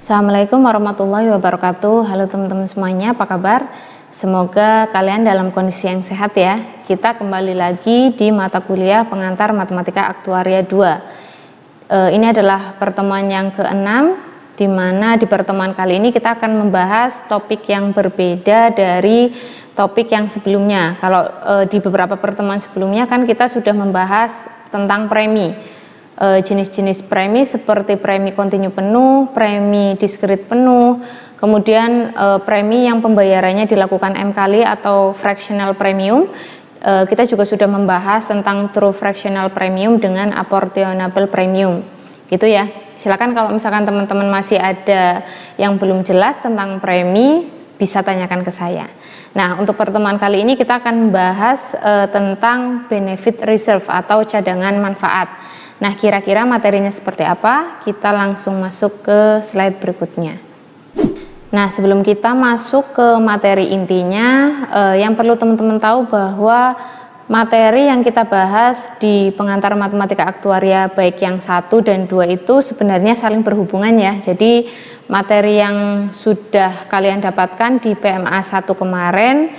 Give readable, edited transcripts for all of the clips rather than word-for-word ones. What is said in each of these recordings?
Assalamualaikum warahmatullahi wabarakatuh. Halo teman-teman semuanya, apa kabar? Semoga kalian dalam kondisi yang sehat ya. Kita kembali lagi di mata kuliah pengantar Matematika Aktuaria 2. Ini adalah pertemuan yang ke-6, di mana di pertemuan kali ini kita akan membahas topik yang berbeda dari topik yang sebelumnya. Kalau di beberapa pertemuan sebelumnya kan kita sudah membahas tentang premi. Jenis-jenis premi seperti premi kontinu penuh, premi diskrit penuh, kemudian premi yang pembayarannya dilakukan M kali atau fractional premium. Kita juga sudah membahas tentang true fractional premium dengan apportionable premium, gitu ya. Silakan kalau misalkan teman-teman masih ada yang belum jelas tentang premi, bisa tanyakan ke saya. Nah, untuk pertemuan kali ini kita akan membahas tentang benefit reserve atau cadangan manfaat. Nah, kira-kira materinya seperti apa? Kita langsung masuk ke slide berikutnya. Nah, sebelum kita masuk ke materi intinya, yang perlu teman-teman tahu bahwa materi yang kita bahas di pengantar Matematika Aktuaria baik yang 1 dan 2 itu sebenarnya saling berhubungan ya. Jadi materi yang sudah kalian dapatkan di PMA 1 kemarin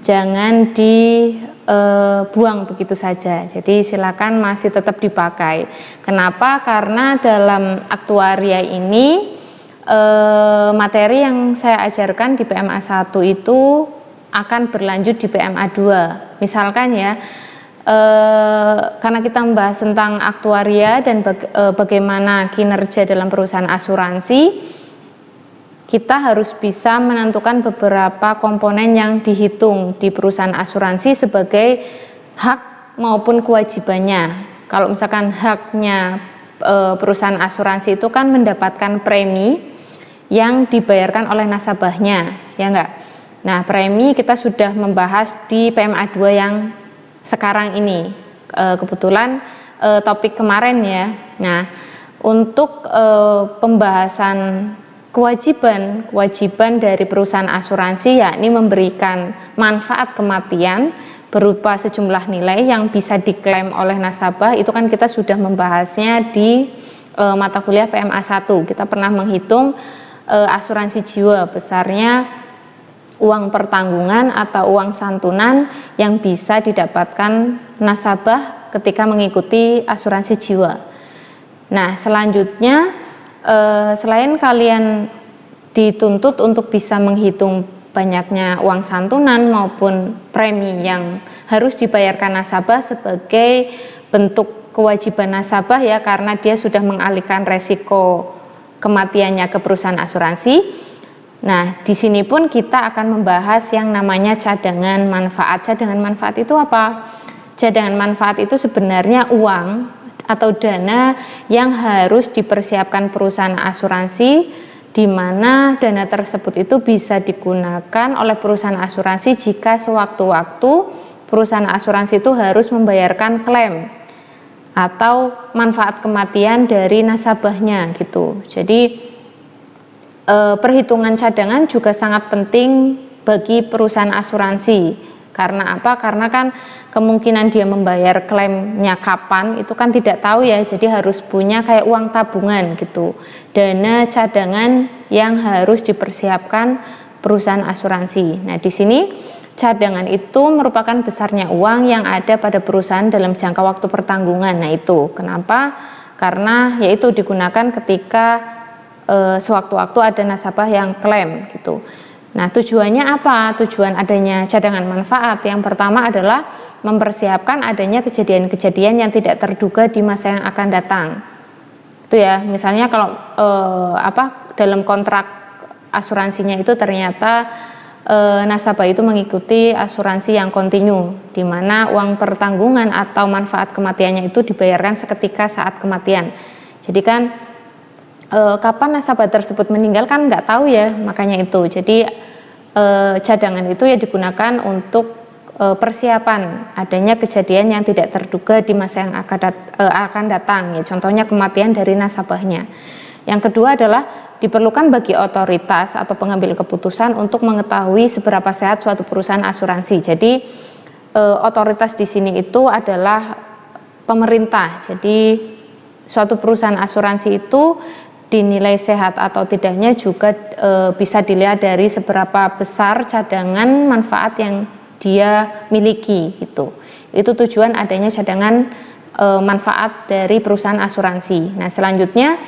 jangan dibuang begitu saja. Jadi silakan masih tetap dipakai. Kenapa? Karena dalam aktuaria ini materi yang saya ajarkan di PMA 1 itu akan berlanjut di PMA 2. Misalkan ya, karena kita membahas tentang aktuaria dan bagaimana kinerja dalam perusahaan asuransi, kita harus bisa menentukan beberapa komponen yang dihitung di perusahaan asuransi sebagai hak maupun kewajibannya. Kalau misalkan haknya perusahaan asuransi itu kan mendapatkan premi yang dibayarkan oleh nasabahnya, ya enggak? Nah, premi kita sudah membahas di PMA 2 yang sekarang ini. Kebetulan topik kemarin ya. Nah, untuk pembahasan kewajiban dari perusahaan asuransi yakni memberikan manfaat kematian berupa sejumlah nilai yang bisa diklaim oleh nasabah. Itu kan kita sudah membahasnya di mata kuliah PMA 1. Kita pernah menghitung asuransi jiwa besarnya uang pertanggungan atau uang santunan yang bisa didapatkan nasabah ketika mengikuti asuransi jiwa. Nah, selanjutnya selain kalian dituntut untuk bisa menghitung banyaknya uang santunan maupun premi yang harus dibayarkan nasabah sebagai bentuk kewajiban nasabah ya, karena dia sudah mengalihkan resiko kematiannya ke perusahaan asuransi. Nah, di sini pun kita akan membahas yang namanya cadangan manfaat. Cadangan manfaat itu apa? Cadangan manfaat itu sebenarnya uang atau dana yang harus dipersiapkan perusahaan asuransi, di mana dana tersebut itu bisa digunakan oleh perusahaan asuransi jika sewaktu-waktu perusahaan asuransi itu harus membayarkan klaim atau manfaat kematian dari nasabahnya gitu. Jadi perhitungan cadangan juga sangat penting bagi perusahaan asuransi. Karena apa? Karena kan kemungkinan dia membayar klaimnya kapan itu kan tidak tahu ya. Jadi harus punya kayak uang tabungan gitu, dana cadangan yang harus dipersiapkan perusahaan asuransi. Nah, di sini cadangan itu merupakan besarnya uang yang ada pada perusahaan dalam jangka waktu pertanggungan. Nah, itu kenapa? Karena yaitu digunakan ketika sewaktu-waktu ada nasabah yang klaim gitu. Nah, tujuannya apa? Tujuan adanya cadangan manfaat yang pertama adalah mempersiapkan adanya kejadian-kejadian yang tidak terduga di masa yang akan datang. Itu ya, misalnya kalau dalam kontrak asuransinya itu ternyata nasabah itu mengikuti asuransi yang kontinu, di mana uang pertanggungan atau manfaat kematiannya itu dibayarkan seketika saat kematian. Jadi kan kapan nasabah tersebut meninggal kan nggak tahu ya, makanya itu. Jadi cadangan itu ya digunakan untuk persiapan adanya kejadian yang tidak terduga di masa yang akan datang ya, contohnya kematian dari nasabahnya. Yang kedua adalah diperlukan bagi otoritas atau pengambil keputusan untuk mengetahui seberapa sehat suatu perusahaan asuransi. Jadi otoritas di sini itu adalah pemerintah. Jadi suatu perusahaan asuransi itu dinilai sehat atau tidaknya juga bisa dilihat dari seberapa besar cadangan manfaat yang dia miliki gitu. Itu tujuan adanya cadangan manfaat dari perusahaan asuransi. Nah, selanjutnya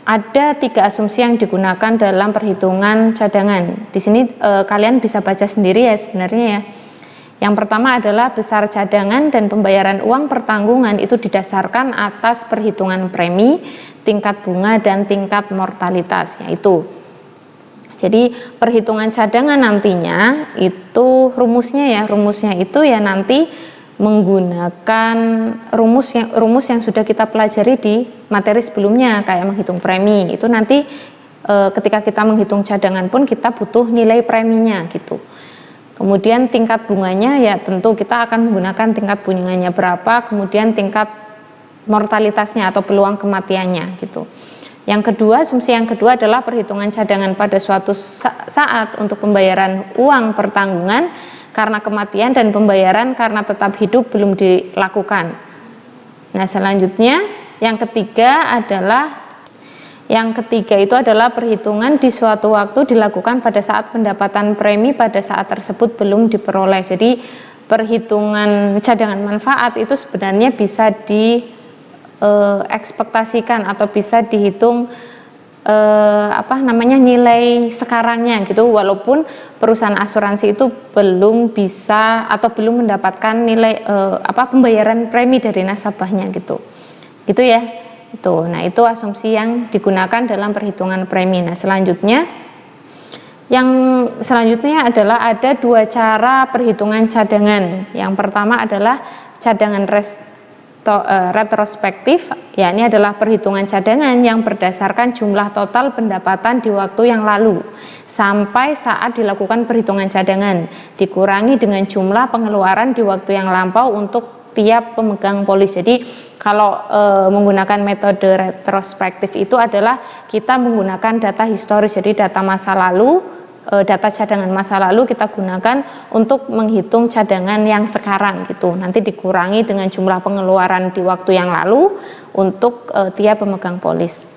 ada 3 asumsi yang digunakan dalam perhitungan cadangan. Di sini kalian bisa baca sendiri ya sebenarnya ya. Yang pertama adalah besar cadangan dan pembayaran uang pertanggungan itu didasarkan atas perhitungan premi, tingkat bunga, dan tingkat mortalitas, yaitu. Jadi perhitungan cadangan nantinya itu rumusnya itu ya nanti menggunakan rumus yang sudah kita pelajari di materi sebelumnya, kayak menghitung premi. Itu nanti ketika kita menghitung cadangan pun kita butuh nilai preminya gitu. Kemudian tingkat bunganya ya tentu kita akan menggunakan tingkat bunganya berapa, kemudian tingkat mortalitasnya atau peluang kematiannya gitu. Yang kedua, asumsi yang kedua adalah perhitungan cadangan pada suatu saat untuk pembayaran uang pertanggungan karena kematian dan pembayaran karena tetap hidup belum dilakukan. Nah, selanjutnya yang ketiga itu adalah perhitungan di suatu waktu dilakukan pada saat pendapatan premi pada saat tersebut belum diperoleh. Jadi perhitungan cadangan manfaat itu sebenarnya bisa diekspektasikan atau bisa dihitung nilai sekarangnya gitu, walaupun perusahaan asuransi itu belum bisa atau belum mendapatkan nilai pembayaran premi dari nasabahnya gitu ya. Nah, itu asumsi yang digunakan dalam perhitungan premi. Nah, selanjutnya adalah ada 2 cara perhitungan cadangan. Yang pertama adalah cadangan retrospektif, yakni adalah perhitungan cadangan yang berdasarkan jumlah total pendapatan di waktu yang lalu sampai saat dilakukan perhitungan cadangan dikurangi dengan jumlah pengeluaran di waktu yang lampau untuk tiap pemegang polis. Jadi kalau menggunakan metode retrospektif itu adalah kita menggunakan data historis, jadi data masa lalu, data cadangan masa lalu kita gunakan untuk menghitung cadangan yang sekarang gitu. Nanti dikurangi dengan jumlah pengeluaran di waktu yang lalu untuk tiap pemegang polis.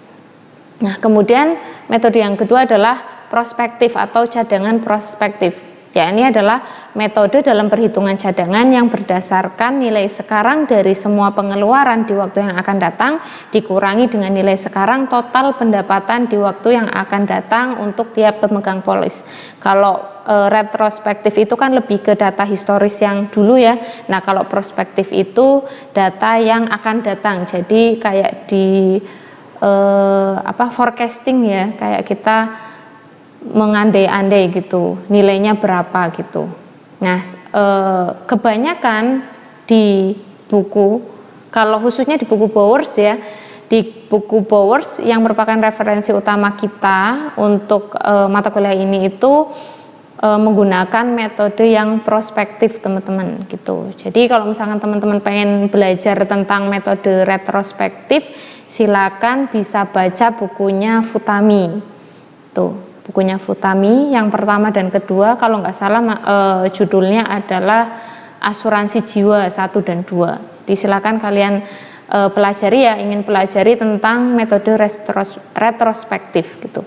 Nah, kemudian metode yang kedua adalah prospektif atau cadangan prospektif. Ya, ini adalah metode dalam perhitungan cadangan yang berdasarkan nilai sekarang dari semua pengeluaran di waktu yang akan datang dikurangi dengan nilai sekarang total pendapatan di waktu yang akan datang untuk tiap pemegang polis. Kalau retrospektif itu kan lebih ke data historis yang dulu ya. Nah, kalau prospektif itu data yang akan datang. Jadi kayak di forecasting ya, kayak kita mengandai-andai gitu, nilainya berapa gitu. Nah, kebanyakan di buku, kalau khususnya di buku Bowers ya, di buku Bowers yang merupakan referensi utama kita untuk mata kuliah ini itu menggunakan metode yang prospektif teman-teman gitu. Jadi kalau misalkan teman-teman pengen belajar tentang metode retrospektif, silakan bisa baca bukunya Futami tuh. Bukunya Futami yang pertama dan kedua, kalau nggak salah judulnya adalah Asuransi Jiwa 1 dan 2. Jadi silakan kalian pelajari ya, ingin pelajari tentang metode retrospektif gitu.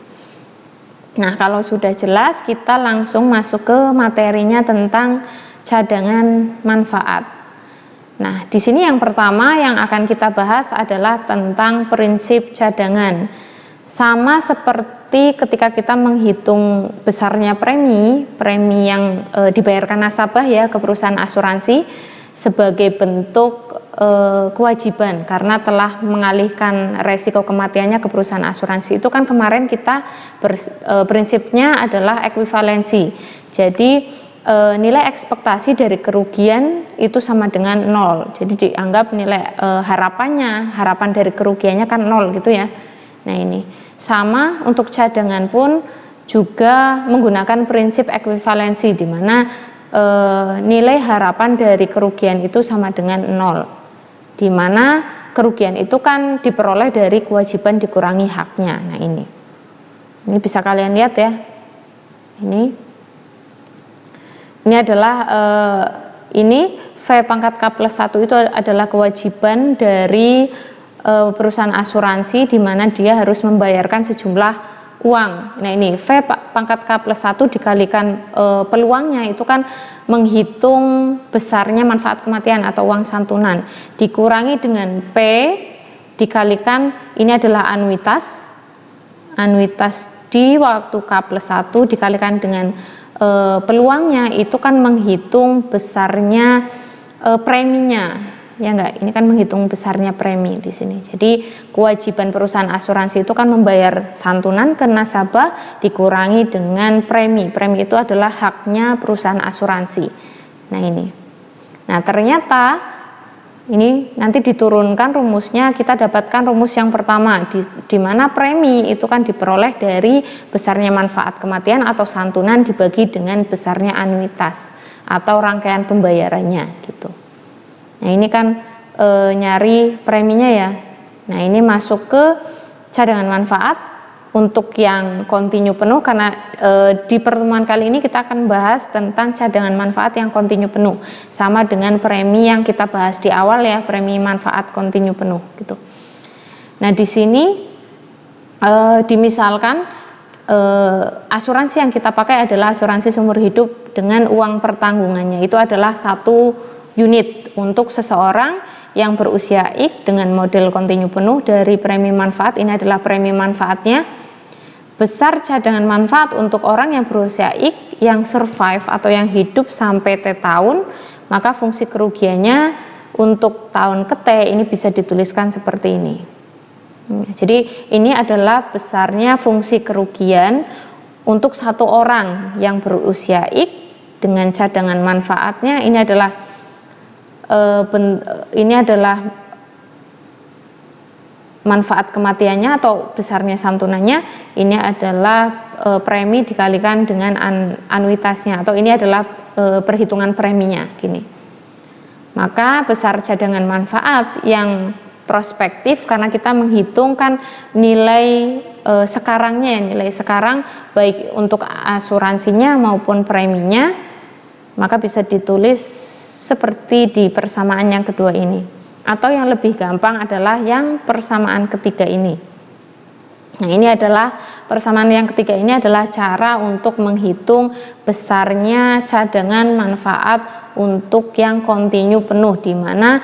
Nah, kalau sudah jelas kita langsung masuk ke materinya tentang cadangan manfaat. Nah, di sini yang pertama yang akan kita bahas adalah tentang prinsip cadangan. Sama seperti ketika kita menghitung besarnya premi yang dibayarkan nasabah ya ke perusahaan asuransi sebagai bentuk kewajiban karena telah mengalihkan resiko kematiannya ke perusahaan asuransi. Itu kan kemarin kita prinsipnya adalah ekuivalensi. Jadi nilai ekspektasi dari kerugian itu sama dengan 0. Jadi dianggap nilai harapan dari kerugiannya kan 0 gitu ya. Nah, ini sama untuk cadangan pun juga menggunakan prinsip ekuivalensi di mana nilai harapan dari kerugian itu sama dengan 0, di mana kerugian itu kan diperoleh dari kewajiban dikurangi haknya. Nah, ini bisa kalian lihat ya, ini adalah V pangkat K+1 itu adalah kewajiban dari perusahaan asuransi di mana dia harus membayarkan sejumlah uang. Nah ini V pangkat K+1 dikalikan peluangnya itu kan menghitung besarnya manfaat kematian atau uang santunan, dikurangi dengan P dikalikan ini adalah anuitas di waktu K+1 dikalikan dengan peluangnya itu kan menghitung besarnya preminya. Ya enggak, ini kan menghitung besarnya premi di sini. Jadi kewajiban perusahaan asuransi itu kan membayar santunan ke nasabah dikurangi dengan premi. Premi itu adalah haknya perusahaan asuransi. Nah ini. Nah ternyata ini nanti diturunkan rumusnya, kita dapatkan rumus yang pertama di mana premi itu kan diperoleh dari besarnya manfaat kematian atau santunan dibagi dengan besarnya anuitas atau rangkaian pembayarannya gitu. Nah ini kan nyari preminya ya. Nah ini masuk ke cadangan manfaat untuk yang kontinu penuh karena di pertemuan kali ini kita akan bahas tentang cadangan manfaat yang kontinu penuh sama dengan premi yang kita bahas di awal ya, premi manfaat kontinu penuh gitu. Nah di sini dimisalkan asuransi yang kita pakai adalah asuransi seumur hidup dengan uang pertanggungannya itu adalah 1 unit untuk seseorang yang berusia X dengan model kontinu penuh dari premi manfaat. Ini adalah premi manfaatnya. Besar cadangan manfaat untuk orang yang berusia X yang survive atau yang hidup sampai T tahun, maka fungsi kerugiannya untuk tahun ke T ini bisa dituliskan seperti ini. Jadi ini adalah besarnya fungsi kerugian untuk satu orang yang berusia X dengan cadangan manfaatnya. Ini adalah manfaat kematiannya atau besarnya santunannya. Ini adalah premi dikalikan dengan anuitasnya atau ini adalah perhitungan preminya gini. Maka besar cadangan manfaat yang prospektif karena kita menghitungkan nilai sekarangnya, nilai sekarang baik untuk asuransinya maupun preminya, maka bisa ditulis seperti di persamaan yang kedua ini, atau yang lebih gampang adalah yang persamaan ketiga ini. Nah ini adalah persamaan yang ketiga ini adalah cara untuk menghitung besarnya cadangan manfaat untuk yang kontinu penuh, di mana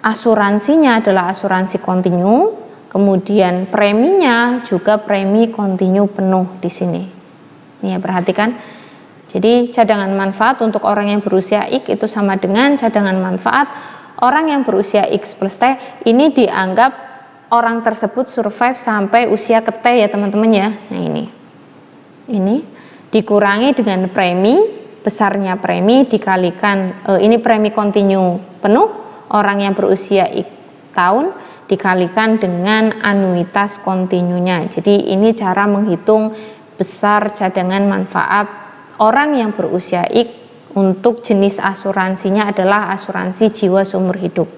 asuransinya adalah asuransi kontinu, kemudian preminya juga premi kontinu penuh di sini. Ini ya, perhatikan. Jadi cadangan manfaat untuk orang yang berusia X itu sama dengan cadangan manfaat orang yang berusia X plus T. Ini dianggap orang tersebut survive sampai usia ke T ya teman-teman ya. Nah ini dikurangi dengan premi, besarnya premi dikalikan ini premi kontinu penuh orang yang berusia X tahun dikalikan dengan anuitas kontinunya. Jadi ini cara menghitung besar cadangan manfaat orang yang berusia X untuk jenis asuransinya adalah asuransi jiwa seumur hidup.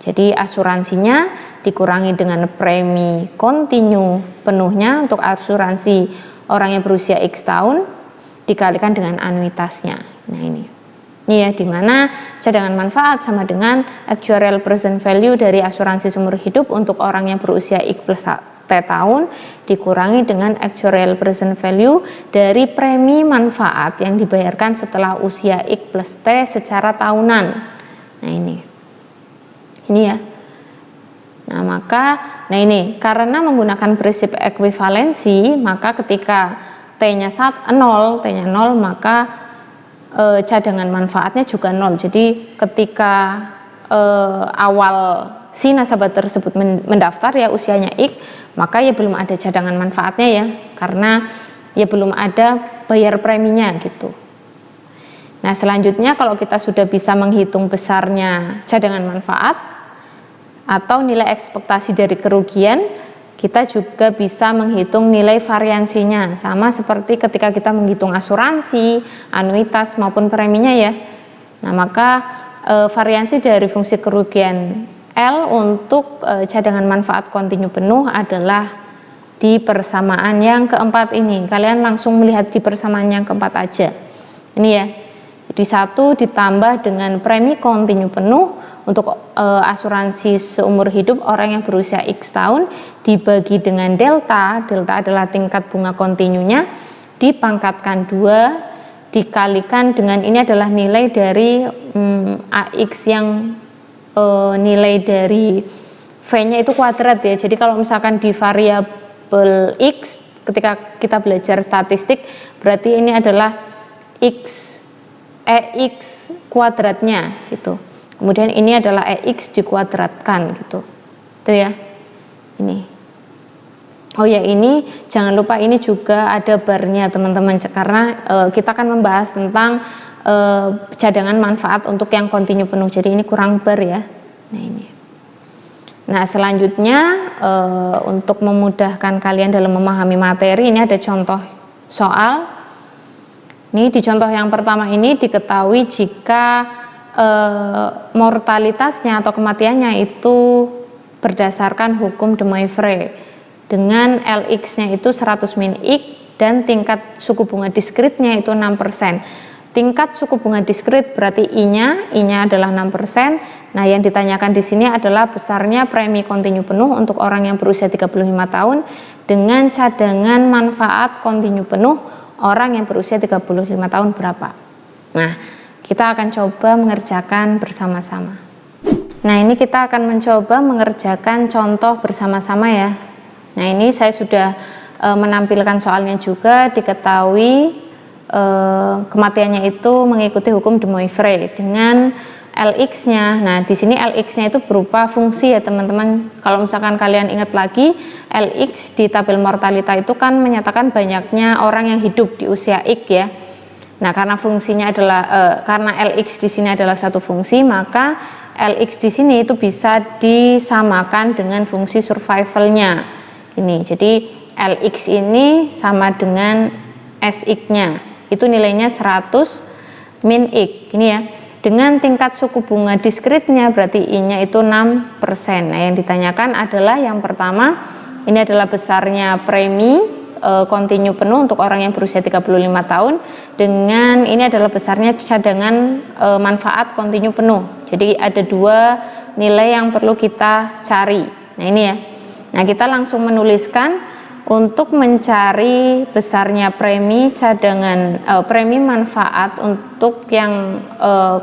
Jadi asuransinya dikurangi dengan premi kontinu penuhnya untuk asuransi orang yang berusia X tahun dikalikan dengan anuitasnya. Nah ini ya, dimana cadangan manfaat sama dengan actuarial present value dari asuransi seumur hidup untuk orang yang berusia X plus T tahun dikurangi dengan actuarial present value dari premi manfaat yang dibayarkan setelah usia X plus T secara tahunan. Nah ini ya. Nah ini karena menggunakan prinsip ekuivalensi, maka ketika T-nya 0 maka cadangan manfaatnya juga 0. Jadi ketika awal si nasabah tersebut mendaftar ya usianya X, maka ya belum ada cadangan manfaatnya ya, karena ya belum ada bayar preminya gitu. Nah selanjutnya kalau kita sudah bisa menghitung besarnya cadangan manfaat atau nilai ekspektasi dari kerugian, kita juga bisa menghitung nilai variansinya, sama seperti ketika kita menghitung asuransi, anuitas maupun preminya ya. Nah maka variansi dari fungsi kerugian L untuk cadangan manfaat kontinu penuh adalah di persamaan yang keempat ini. Kalian langsung melihat di persamaan yang keempat aja. Ini ya. Jadi 1 ditambah dengan premi kontinu penuh untuk asuransi seumur hidup orang yang berusia X tahun dibagi dengan delta adalah tingkat bunga kontinunya, dipangkatkan 2 dikalikan dengan ini adalah nilai dari AX yang nilai dari V-nya itu kuadrat ya. Jadi kalau misalkan di variabel X ketika kita belajar statistik berarti ini adalah X kuadratnya gitu. Kemudian ini adalah EX dikuadratkan gitu. Itu ya. Ini. Oh ya, ini jangan lupa ini juga ada barnya teman-teman karena kita akan membahas tentang cadangan manfaat untuk yang kontinu penuh. Jadi ini kurang bar ya. Nah, ini. Nah, selanjutnya untuk memudahkan kalian dalam memahami materi ini ada contoh soal. Ini di contoh yang pertama ini diketahui jika mortalitasnya atau kematiannya itu berdasarkan hukum de Moivre dengan LX-nya itu 100 min X dan tingkat suku bunga diskritnya itu 6%. Tingkat suku bunga diskrit berarti I-nya adalah 6%. Nah, yang ditanyakan di sini adalah besarnya premi kontinu penuh untuk orang yang berusia 35 tahun dengan cadangan manfaat kontinu penuh orang yang berusia 35 tahun berapa. Nah, kita akan coba mengerjakan bersama-sama. Nah, ini kita akan mencoba mengerjakan contoh bersama-sama ya. Nah, ini saya sudah menampilkan soalnya juga, diketahui kematiannya itu mengikuti hukum de Moivre dengan LX-nya. Nah, di sini LX-nya itu berupa fungsi ya teman-teman. Kalau misalkan kalian ingat lagi, LX di tabel mortalita itu kan menyatakan banyaknya orang yang hidup di usia X ya. Nah, karena fungsinya adalah karena LX di sini adalah satu fungsi, maka LX di sini itu bisa disamakan dengan fungsi survivalnya. Ini, jadi LX ini sama dengan SX-nya. Itu nilainya 100 min X. Ini ya. Dengan tingkat suku bunga diskritnya berarti I-nya itu 6%. Nah, yang ditanyakan adalah yang pertama, ini adalah besarnya premi kontinu penuh untuk orang yang berusia 35 tahun dengan ini adalah besarnya cadangan manfaat kontinu penuh. Jadi ada 2 nilai yang perlu kita cari. Nah, ini ya. Nah, kita langsung menuliskan untuk mencari besarnya premi cadangan premi manfaat untuk yang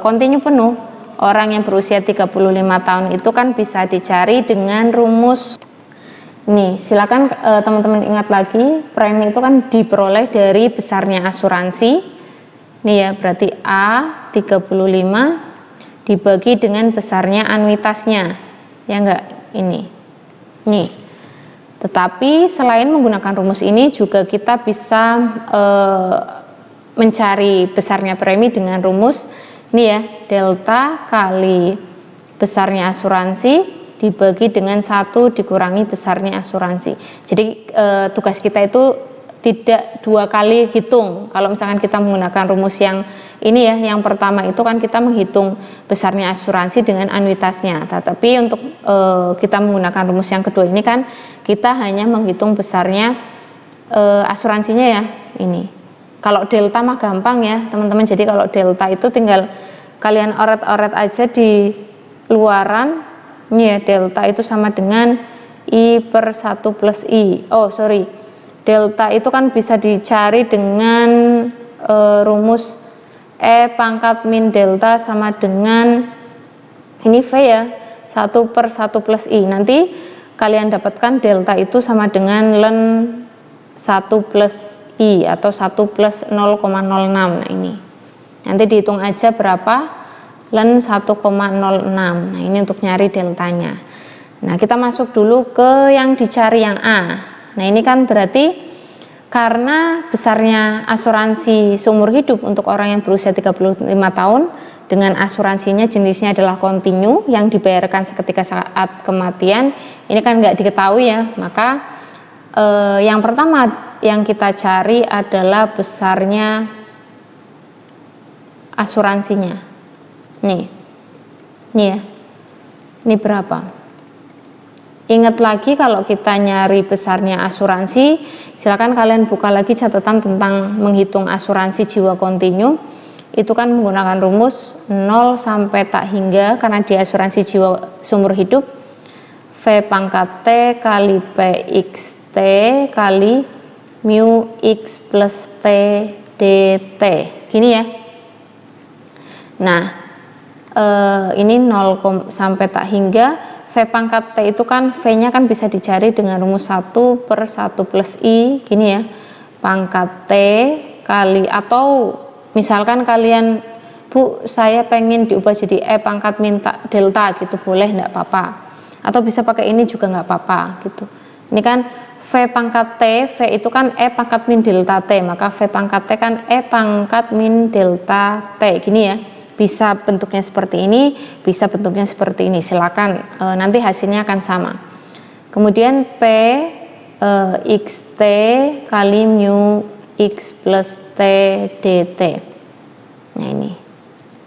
kontinu penuh orang yang berusia 35 tahun itu kan bisa dicari dengan rumus nih. Silakan teman-teman ingat lagi, premi itu kan diperoleh dari besarnya asuransi nih ya, berarti A 35 dibagi dengan besarnya anuitasnya ya enggak, ini nih. Tetapi selain menggunakan rumus ini juga kita bisa mencari besarnya premi dengan rumus ini ya, delta kali besarnya asuransi dibagi dengan 1 dikurangi besarnya asuransi. Jadi tugas kita itu tidak 2 kali hitung. Kalau misalkan kita menggunakan rumus yang ini ya, yang pertama itu kan kita menghitung besarnya asuransi dengan anuitasnya. Tetapi untuk kita menggunakan rumus yang kedua ini kan kita hanya menghitung besarnya asuransinya ya, ini. Kalau delta mah gampang ya teman-teman. Jadi kalau delta itu tinggal kalian oret-oret aja di luaran. Ini ya, delta itu sama dengan I per 1 plus I. Oh sorry, delta itu kan bisa dicari dengan rumus E pangkat min delta sama dengan ini V ya, 1 per 1 plus I. Nanti kalian dapatkan delta itu sama dengan ln 1 plus I atau 1 plus 0,06. Nah, ini nanti dihitung aja berapa ln 1,06. Nah, ini untuk nyari deltanya. Nah, kita masuk dulu ke yang dicari yang A. Nah, ini kan berarti karena besarnya asuransi seumur hidup untuk orang yang berusia 35 tahun dengan asuransinya jenisnya adalah kontinu yang dibayarkan seketika saat kematian, ini kan nggak diketahui ya, maka yang pertama yang kita cari adalah besarnya asuransinya. Nih ya, ini berapa? Ingat lagi kalau kita nyari besarnya asuransi, silakan kalian buka lagi catatan tentang menghitung asuransi jiwa kontinu. itu kan menggunakan rumus 0 sampai tak hingga karena di asuransi jiwa seumur hidup, V pangkat T kali PXT kali mu X plus T dt, gini ya. Nah ini 0 sampai tak hingga, V pangkat T itu kan V nya kan bisa dicari dengan rumus 1 per 1 plus I, gini ya, pangkat T kali, atau misalkan kalian, Bu saya pengen diubah jadi E pangkat min delta gitu, boleh, enggak apa-apa, atau bisa pakai ini juga nggak apa-apa gitu. Ini kan V pangkat T, V itu kan E pangkat min delta T, maka V pangkat T kan E pangkat min delta T, gini ya. Bisa bentuknya seperti ini, bisa bentuknya seperti ini, silakan nanti hasilnya akan sama. Kemudian P xt kali mu X plus T dt. Nah ini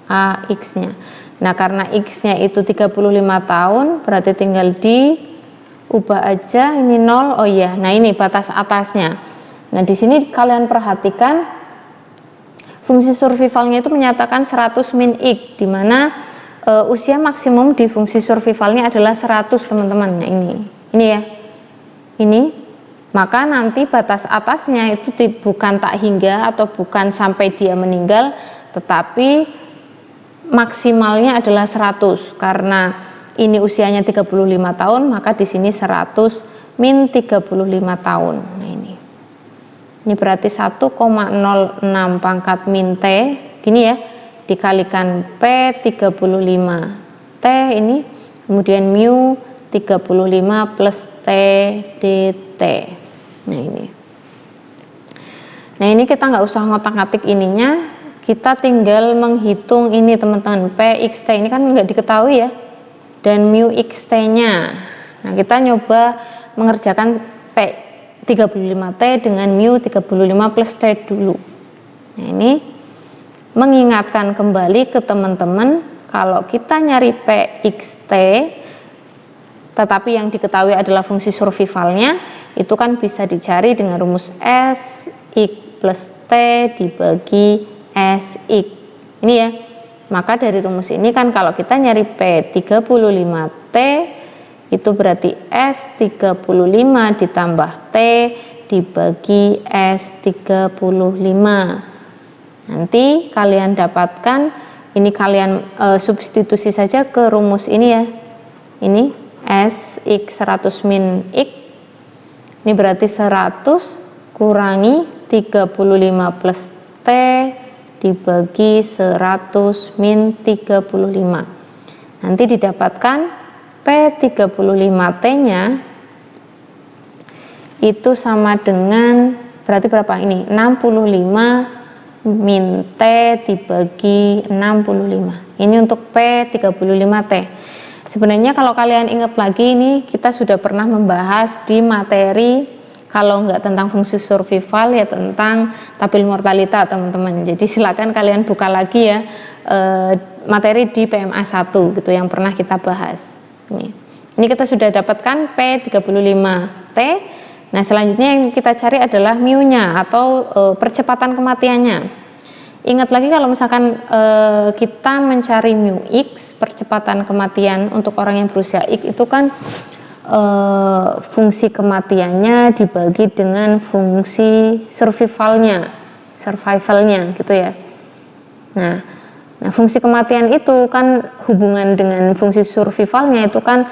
AX nya. Nah karena X nya itu 35 tahun, berarti tinggal diubah aja, ini 0, oh iya, nah ini batas atasnya. Nah di sini kalian perhatikan fungsi survivalnya itu menyatakan 100 min X, dimana usia maksimum di fungsi survivalnya adalah 100 teman-teman. Nah ini ya, ini, maka nanti batas atasnya itu bukan tak hingga atau bukan sampai dia meninggal, tetapi maksimalnya adalah 100, karena ini usianya 35 tahun, maka di sini 100 min 35 tahun. Nah ini berarti 1,06 pangkat min T, gini ya, dikalikan P 35 T ini, kemudian mu 35 plus T dt. Nah ini kita nggak usah ngotak-ngatik ininya, kita tinggal menghitung ini teman-teman. PXT ini kan nggak diketahui ya, dan mu XT nya. Nah kita nyoba mengerjakan P35T dengan mu 35 plus T dulu. Nah ini mengingatkan kembali ke teman-teman, kalau kita nyari PXT tetapi yang diketahui adalah fungsi survivalnya, itu kan bisa dicari dengan rumus S X plus T dibagi SX. Ini ya, maka dari rumus ini kan kalau kita nyari P35T itu berarti S35 ditambah T dibagi S35. Nanti kalian dapatkan, ini kalian substitusi saja ke rumus ini ya, ini SX 100 min X, ini berarti 100 kurangi 35 plus T dibagi 100 min 35. Nanti didapatkan P35T nya itu sama dengan, berarti berapa ini, 65 min T dibagi 65. Ini untuk P35T. Sebenarnya kalau kalian ingat lagi, ini kita sudah pernah membahas di materi, kalau nggak tentang fungsi survival ya tentang tabel mortalita teman-teman. Jadi silakan kalian buka lagi ya materi di PMA 1 gitu yang pernah kita bahas. Ini kita sudah dapatkan P35T. Nah selanjutnya yang kita cari adalah mu-nya atau percepatan kematiannya. Ingat lagi kalau misalkan kita mencari mu X, percepatan kematian untuk orang yang berusia X itu kan fungsi kematiannya dibagi dengan fungsi survivalnya gitu ya. Nah fungsi kematian itu kan hubungan dengan fungsi survivalnya itu kan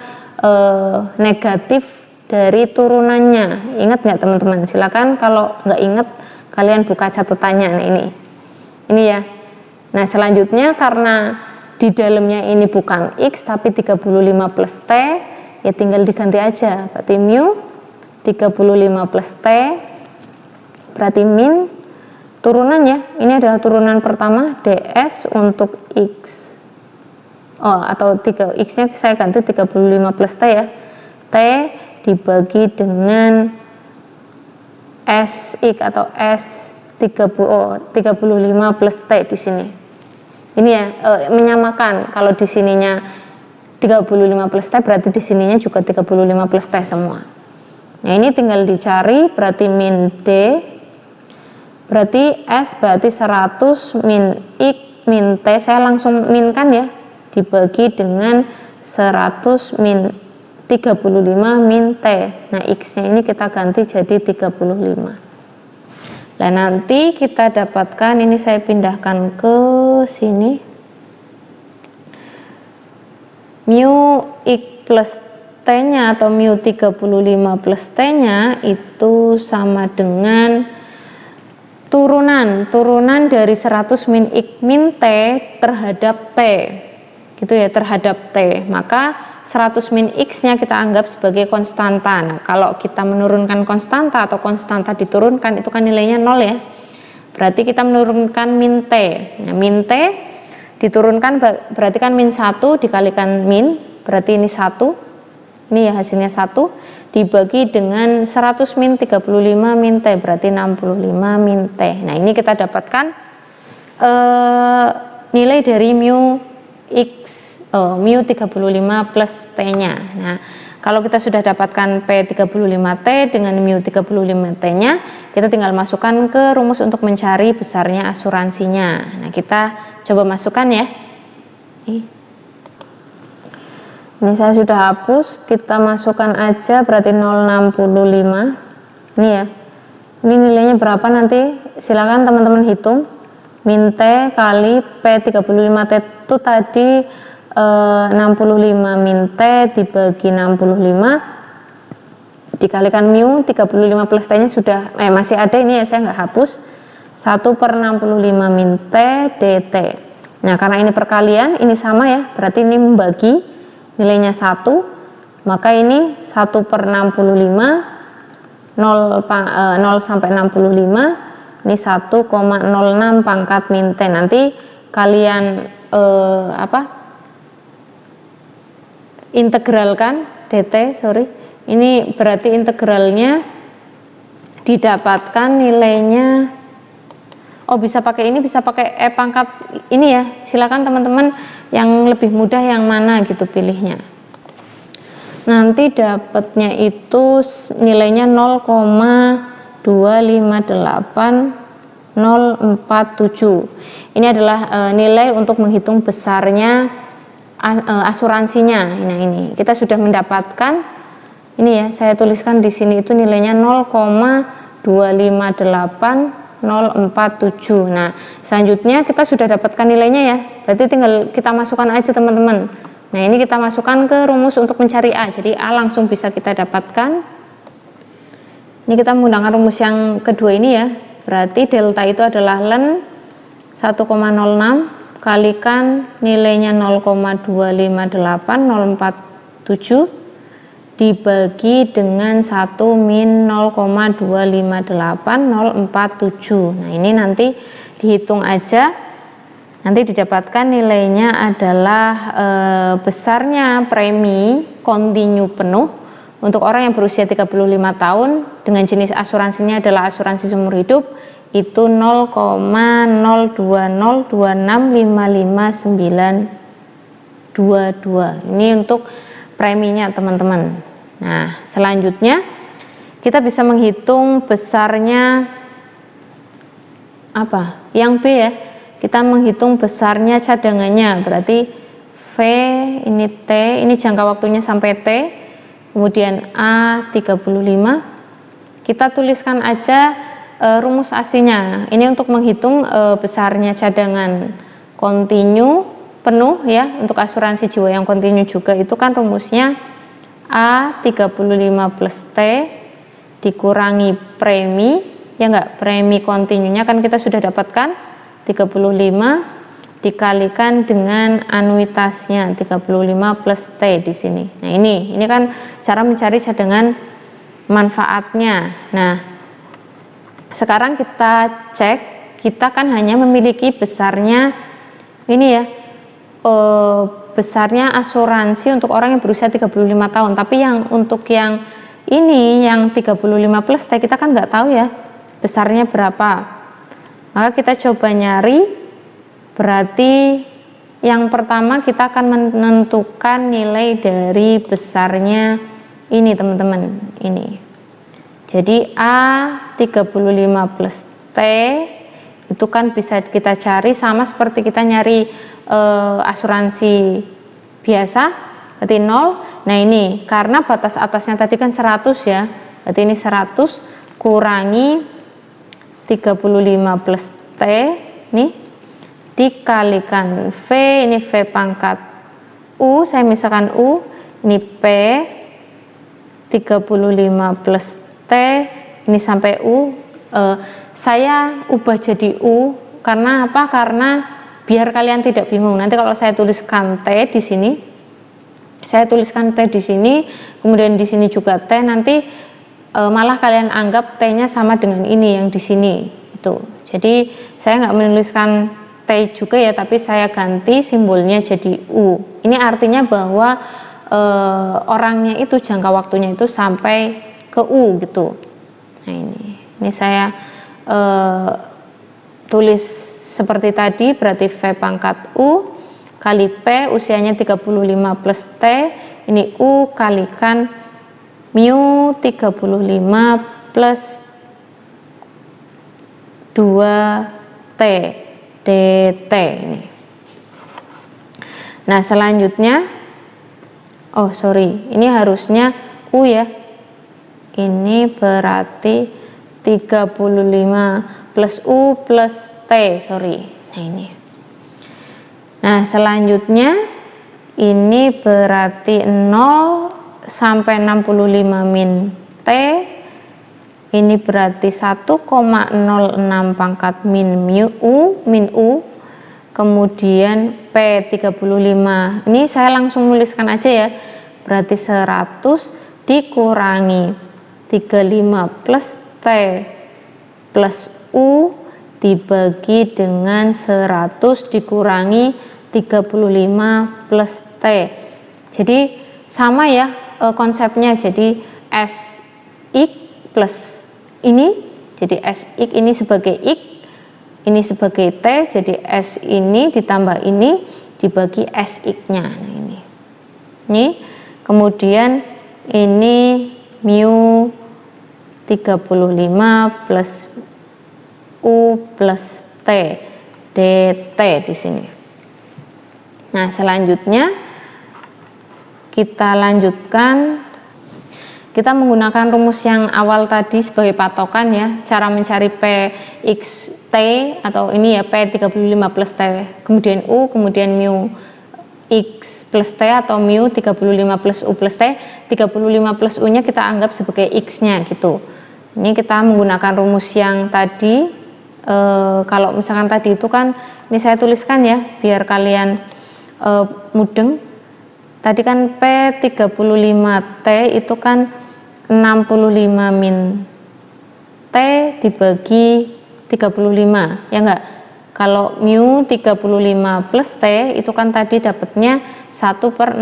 negatif dari turunannya. Ingat nggak teman-teman? Silakan kalau nggak ingat kalian buka catatannya. Nah ini ya. Nah selanjutnya karena di dalamnya ini bukan X tapi 35 plus T, ya tinggal diganti aja, berarti mu 35 plus T berarti min turunannya, ini adalah turunan pertama ds untuk X, atau 3 X nya saya ganti 35 plus T ya, T dibagi dengan SX atau S 35 plus T di sini. Ini ya menyamakan, kalau di sininya 35 plus T berarti di sininya juga 35 plus T semua. Nah ini tinggal dicari, berarti min D Berarti S berarti 100 min X min T, saya langsung minkan ya, dibagi dengan 100 min 35 min T. Nah, X-nya ini kita ganti jadi 35. Nah, nanti kita dapatkan, ini saya pindahkan ke sini, mu X plus T-nya atau mu 35 plus T-nya itu sama dengan turunan dari 100 min X min T terhadap T, gitu ya, terhadap T. Maka 100 min X nya kita anggap sebagai konstanta. Nah, kalau kita menurunkan konstanta atau konstanta diturunkan, itu kan nilainya 0 ya, berarti kita menurunkan min T. Nah, min T diturunkan berarti kan min 1 dikalikan min, berarti ini 1, ini ya hasilnya 1, dibagi dengan 100 min 35 min T, berarti 65 min T. Nah, ini kita dapatkan nilai dari mu mu 35 plus T-nya. Nah, kalau kita sudah dapatkan P35T dengan mu 35T-nya, kita tinggal masukkan ke rumus untuk mencari besarnya asuransinya. Nah, kita coba masukkan ya. Ini saya sudah hapus, kita masukkan aja, berarti 0,65. Ini ya. Ini nilainya berapa nanti? Silakan teman-teman hitung. Min T kali P35T itu tadi 65 min T dibagi 65 dikalikan mu 35 plus T nya sudah masih ada, ini ya, saya nggak hapus, 1/65 min T dt. Nah, karena ini perkalian, ini sama ya, berarti ini membagi, nilainya 1, maka ini 1/65, 0 sampai 65, ini 1,06 pangkat min T. Nanti kalian integralkan dt, ini berarti integralnya didapatkan nilainya, bisa pakai ini, bisa pakai pangkat ini ya, silakan teman-teman yang lebih mudah yang mana gitu pilihnya. Nanti dapatnya itu nilainya 0,258047. Ini adalah nilai untuk menghitung besarnya asuransinya. Nah, ini kita sudah mendapatkan, ini ya, saya tuliskan di sini itu nilainya 0,258047. Nah, selanjutnya kita sudah dapatkan nilainya ya, berarti tinggal kita masukkan aja teman-teman. Nah, ini kita masukkan ke rumus untuk mencari A, jadi A langsung bisa kita dapatkan. Ini kita menggunakan rumus yang kedua ini ya, berarti delta itu adalah ln 1,06 kalikan nilainya 0,258047 dibagi dengan 1 min 0,258047. Nah, ini nanti dihitung aja, nanti didapatkan nilainya adalah besarnya premi kontinu penuh untuk orang yang berusia 35 tahun dengan jenis asuransinya adalah asuransi seumur hidup, itu 0,0202655922. Ini untuk preminya teman-teman. Nah, selanjutnya kita bisa menghitung besarnya apa? Yang B ya. Kita menghitung besarnya cadangannya, berarti V ini T, ini jangka waktunya sampai T, kemudian A 35. Kita tuliskan aja rumus aslinya. Ini untuk menghitung besarnya cadangan kontinu penuh ya, untuk asuransi jiwa yang kontinu juga itu kan rumusnya A 35 plus T dikurangi premi, ya enggak, premi kontinunya kan kita sudah dapatkan 35 dikalikan dengan anuitasnya 35 plus T di sini. Nah, ini kan cara mencari cadangan manfaatnya. Nah, sekarang kita cek, kita kan hanya memiliki besarnya ini ya, besarnya asuransi untuk orang yang berusia 35 tahun, tapi yang untuk yang ini yang 35 plus T kita kan nggak tahu ya besarnya berapa. Maka kita coba nyari, berarti yang pertama kita akan menentukan nilai dari besarnya ini teman-teman, ini. Jadi A 35 plus T itu kan bisa kita cari sama seperti kita nyari asuransi biasa, berarti 0. Nah ini karena batas atasnya tadi kan 100 ya, berarti ini 100 kurangi 35 plus T nih dikalikan V, ini V pangkat U, saya misalkan U, ini P 35 plus T, ini sampai U. Saya ubah jadi U karena apa? Karena biar kalian tidak bingung. Nanti kalau saya tuliskan T di sini, saya tuliskan T di sini, kemudian di sini juga T, nanti malah kalian anggap T-nya sama dengan ini yang di sini. Itu. Jadi saya nggak menuliskan T juga ya, tapi saya ganti simbolnya jadi U. Ini artinya bahwa orangnya itu jangka waktunya itu sampai ke U gitu. Nah ini saya tulis seperti tadi, berarti V pangkat U kali P usianya 35 plus T, ini U kalikan mu 35 plus 2T dt ini. Nah selanjutnya, oh sorry, ini harusnya U ya, ini berarti 35 plus U plus T, sorry. Nah ini. Nah selanjutnya ini berarti 0 sampai 65 min T, ini berarti 1,06 pangkat min U, kemudian P 35, ini saya langsung nuliskan aja ya, berarti 100 dikurangi 35 plus T plus U dibagi dengan 100 dikurangi 35 plus T. Jadi sama ya konsepnya, jadi SX plus ini, jadi SX ini sebagai X, ini sebagai T, jadi S ini ditambah ini dibagi SX-nya. Nah ini kemudian ini mu 35 plus U plus T dt di sini. Nah selanjutnya kita lanjutkan, kita menggunakan rumus yang awal tadi sebagai patokan ya, cara mencari PXT atau ini ya P 35 plus T, kemudian U, kemudian mu X plus T atau mu 35 plus U plus T. 35 plus U nya kita anggap sebagai X nya gitu. Ini kita menggunakan rumus yang tadi, kalau misalkan tadi itu kan, ini saya tuliskan ya biar kalian mudeng. Tadi kan P 35T itu kan 65 min T dibagi 35 ya enggak. Kalau mu 35 plus T itu kan tadi dapatnya 1/65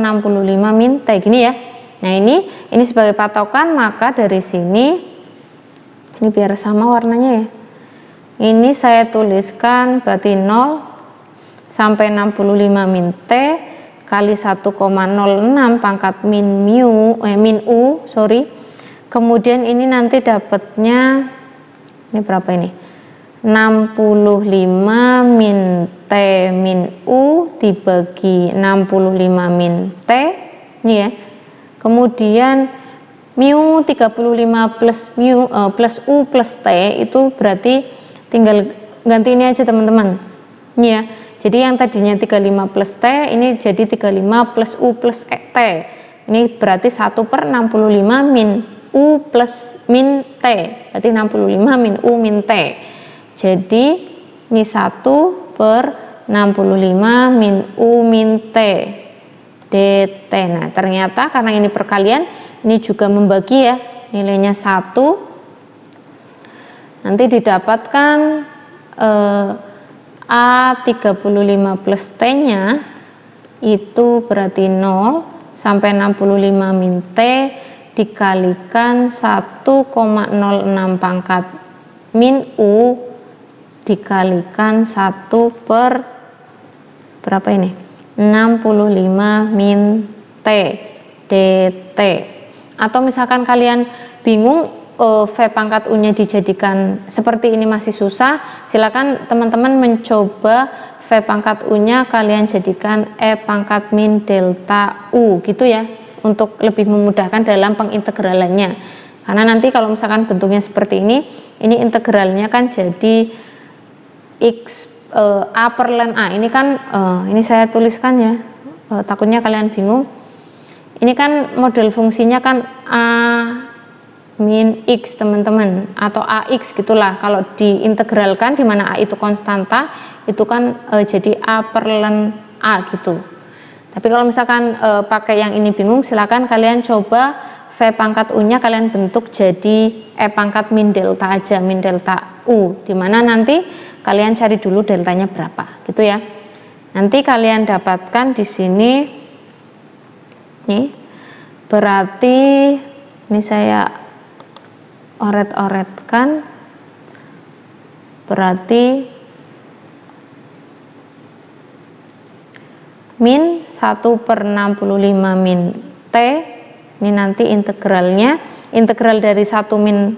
min T gini ya. Nah ini sebagai patokan, maka dari sini ini biar sama warnanya ya, ini saya tuliskan berarti 0 sampai 65 min T kali 1,06 pangkat min U, sorry. Kemudian ini nanti dapatnya ini berapa ini, 65 min T min U dibagi 65 min T ini ya. Kemudian mu 35 plus U plus T itu berarti tinggal ganti ini aja teman-teman ini ya. Jadi yang tadinya 35 plus T ini jadi 35 plus U plus T, ini berarti 1/65 min U plus min T, berarti 65 min U min T. Jadi ini 1/65 min U min T dt. Nah ternyata karena ini perkalian, ini juga membagi ya, nilainya 1, nanti didapatkan A 35 plus T nya itu berarti 0 sampai 65 min T dikalikan 1,06 pangkat min U dikalikan 1 per berapa ini, 65 min T dt. Atau misalkan kalian bingung V pangkat U-nya dijadikan seperti ini masih susah, silakan teman-teman mencoba V pangkat U-nya kalian jadikan E pangkat min delta U gitu ya, untuk lebih memudahkan dalam pengintegralannya. Karena nanti kalau misalkan bentuknya seperti ini integralnya kan jadi X A per ln A. Ini kan ini saya tuliskan ya, takutnya kalian bingung. Ini kan model fungsinya kan A min X teman-teman, atau AX gitulah kalau diintegralkan, di mana A itu konstanta, itu kan jadi A per ln A gitu. Tapi kalau misalkan pakai yang ini bingung, silakan kalian coba V pangkat U-nya kalian bentuk jadi E pangkat min delta aja, min delta U, dimana nanti kalian cari dulu deltanya berapa gitu ya. Nanti kalian dapatkan di sini nih, berarti ini saya oret-oretkan, berarti min 1/65 min T, ini nanti integralnya, integral dari 1,06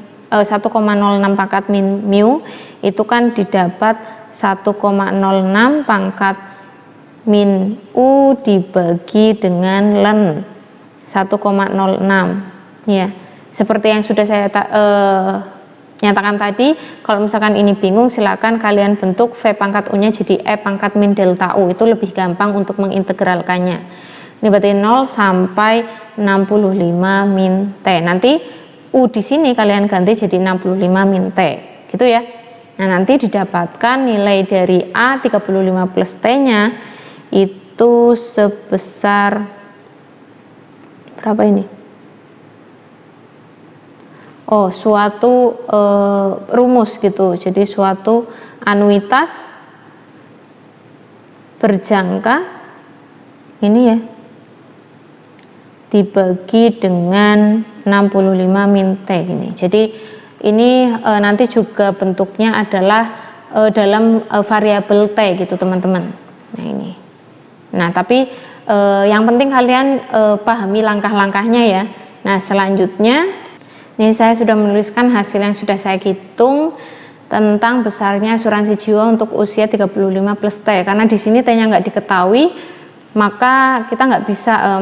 pangkat min mu itu kan didapat 1,06 pangkat min U dibagi dengan ln 1,06 ya. Seperti yang sudah saya nyatakan tadi, kalau misalkan ini bingung, silakan kalian bentuk V pangkat U-nya jadi E pangkat min delta U, itu lebih gampang untuk mengintegralkannya. Ini berarti 0 sampai 65 min T. Nanti U di sini kalian ganti jadi 65 min T, gitu ya. Nah, nanti didapatkan nilai dari A 35 plus T-nya itu sebesar berapa ini? Oh, suatu rumus gitu. Jadi suatu anuitas berjangka ini ya, dibagi dengan 65 min T ini. Jadi ini nanti juga bentuknya adalah dalam variabel T gitu teman-teman. Nah ini. Nah tapi yang penting kalian pahami langkah-langkahnya ya. Nah selanjutnya ini saya sudah menuliskan hasil yang sudah saya hitung tentang besarnya asuransi jiwa untuk usia 35 plus T. Karena di sini T-nya nggak diketahui, maka kita nggak bisa,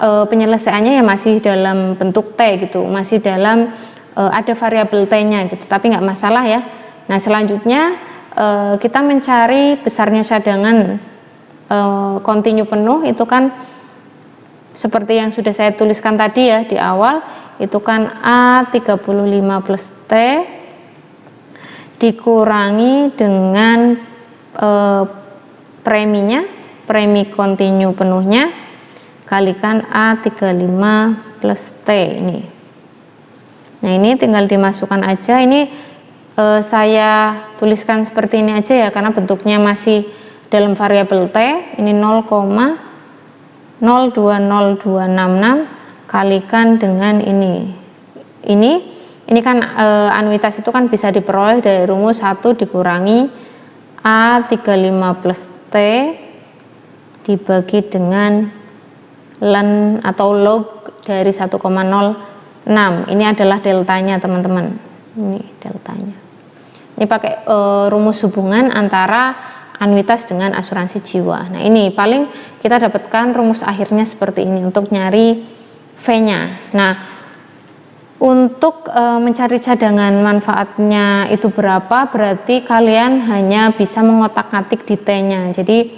penyelesaiannya ya masih dalam bentuk T gitu, masih dalam ada variabel T-nya gitu, tapi nggak masalah ya. Nah selanjutnya kita mencari besarnya cadangan kontinu penuh, itu kan seperti yang sudah saya tuliskan tadi ya di awal, itu kan A 35 plus T dikurangi dengan preminya, premi kontinu penuhnya, kalikan A 35 plus T ini. Nah ini tinggal dimasukkan aja, ini saya tuliskan seperti ini aja ya, karena bentuknya masih dalam variabel T. Ini 0,020266 kalikan dengan ini kan anuitas itu kan bisa diperoleh dari rumus 1 dikurangi A35 plus T dibagi dengan ln atau log dari 1,06. Ini adalah deltanya teman-teman, ini deltanya. Ini pakai rumus hubungan antara anuitas dengan asuransi jiwa. Nah ini paling kita dapatkan rumus akhirnya seperti ini untuk nyari V-nya. Nah untuk mencari cadangan manfaatnya itu berapa, berarti kalian hanya bisa mengotak-atik di T-nya. Jadi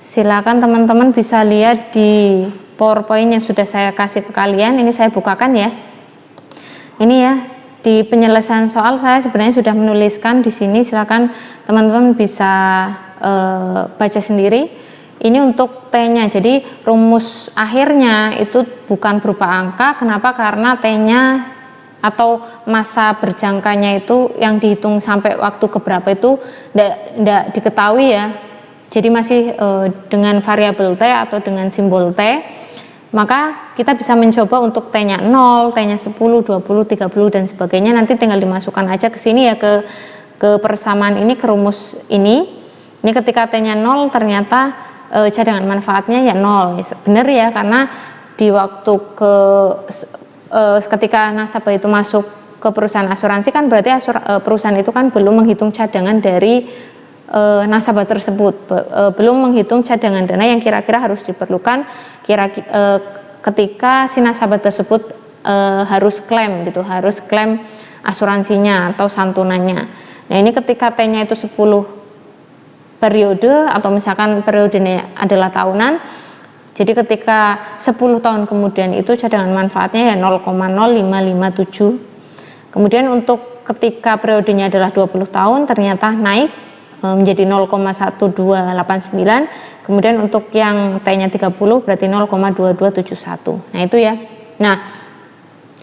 silakan teman-teman bisa lihat di PowerPoint yang sudah saya kasih ke kalian. Ini saya bukakan ya. Ini ya, di penyelesaian soal saya sebenarnya sudah menuliskan di sini. Silakan teman-teman bisa baca sendiri. Ini untuk T-nya. Jadi rumus akhirnya itu bukan berupa angka. Kenapa? Karena T-nya atau masa berjangkanya itu yang dihitung sampai waktu keberapa itu tidak diketahui ya. Jadi masih dengan variabel T atau dengan simbol T. Maka kita bisa mencoba untuk T-nya 0, T-nya 10, 20, 30 dan sebagainya. Nanti tinggal dimasukkan aja ke sini ya, ke persamaan ini, ke rumus ini. Ini ketika T-nya 0 ternyata cadangan manfaatnya ya 0. Benar ya, karena di waktu ketika nasabah itu masuk ke perusahaan asuransi kan berarti perusahaan itu kan belum menghitung cadangan dari nasabah tersebut, belum menghitung cadangan dana yang kira-kira harus diperlukan ketika si nasabah tersebut harus klaim gitu, harus klaim asuransinya atau santunannya. Nah ini ketika T-nya itu 10 periode atau misalkan periodenya adalah tahunan, jadi ketika 10 tahun kemudian itu cadangan manfaatnya ya 0,0557. Kemudian untuk ketika periodenya adalah 20 tahun ternyata naik menjadi 0,1289. Kemudian untuk yang T-nya 30 berarti 0,2271. Nah itu ya. Nah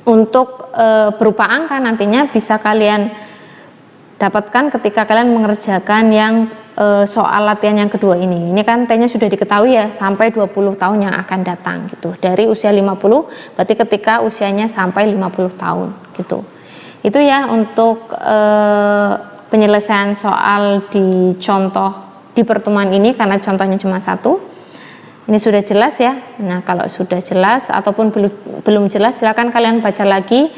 untuk berupa angka nantinya bisa kalian dapatkan ketika kalian mengerjakan yang soal latihan yang kedua ini. Ini kan T-nya sudah diketahui ya, sampai 20 tahun yang akan datang gitu. Dari usia 50 berarti ketika usianya sampai 50 tahun gitu. Itu ya untuk penyelesaian soal di contoh di pertemuan ini, karena contohnya cuma satu. Ini sudah jelas ya. Nah kalau sudah jelas ataupun belum jelas, silakan kalian baca lagi